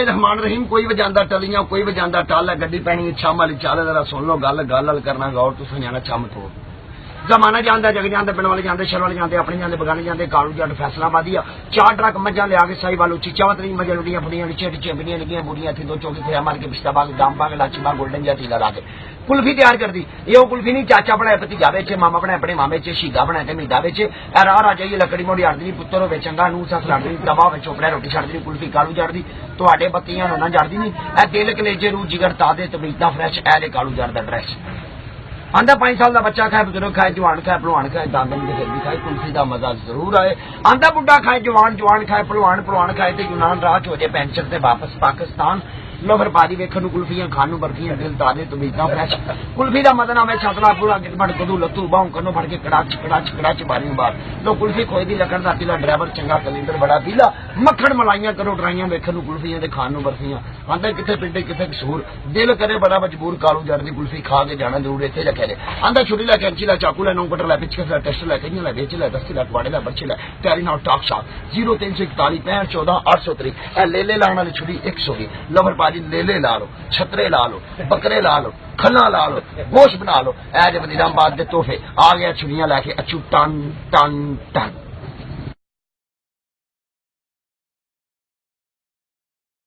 रहमान रहीम कोई वजांदा टलियां कोई वजांदा टल है गड्डी पैनी छम वाली चल जरा सुन लो गल गल करना गौर तुम जाना छम तो जमाना जाता जग जाते पिंड वाले जाते शहर वाले जाते अपने जाते बगाने जाते कालू जट फैसलाबादी आ 4 ट्रक मझा लिया के साई वालों चीचा वतरी मझा लुटियां फुटियां नीचे टीचे बिनियां लगियां बुढ़ियां थी 2 चौकी फिर मार के पिस्ता बाग दाम बाग लाची बाग गोल्डन जा तीला ला के कुल्फी तैयार कर दी ये कुल्फी नहीं चाचा बनाए भतीजा बेचे मामा बनाए अपने मामे चे शीगा बनाए ते मीदा बेचे राह राह जाइए लकड़ी मोड़ी अड़दी पुत्तर होवे चंगा नूह सस लड़दी तवा होवे चोपड़ा रोटी छड़दी कुल्फी कालू जड़दी तुहाडे बत्तियां ना जड़दी नहीं ए दिल कलेजे रूह जिगर तादे तमीदा फ्रैश ऐले कालू जड़ दा ड्रेस आंदा 5 साल का बच्चा खाए बुजुर्ग खाए जवान खाए भलवान खाए दांदन के फिर भी खाए कुल्फी का मजा जरूर आए आंदा बुढ़ा खाए जवान जवान खाए भलवान खाए तो यूनान राह च हो जाए पेंशन से वापस पाकिस्तान लो फिर बारी वेखन कुल्फियां खानू बर्फियां दिल ताजे तमीदा फ्रैश कुल्फी का मदन आवे छतला पूरा गिटमट कदू लत्तू बाहू कनो फड़ के कड़ाच कड़ाच कड़ाच बारी बार लो कुल्फी खोए दी लकड़ दा पीला ड्राइवर चंगा कैलेंडर बड़ा पीला मक्खन मलाइयां करो ड्राइयां वेखन कुल्फियां ते खानू बर्फियां आंदा किथे पिंडे किथे कसूर दिल करे बड़ा मजबूर कालू जड़ दी कुल्फी खा के जाना जरूर इत्थे रखे दे आंदा छुरी ला कैंची ला चाकू ला नौ कटर ला पिचकस ला टेस्ट ला कईयां ला बेच ला दस्ती ला कुआड़े ला बच्चे ला तैयारी नाल टॉक शॉप 0341 65 14 803 ए लेले लाने वाली छुरी 120 लवर पाजी लेले ला लो छतरे ला लो बकरे ला लो खन्ना ला लो गोश्त बना लो ऐ जे वजीराबाद दे तोहफे आ गया छुरियां लैके अचू टन टन टन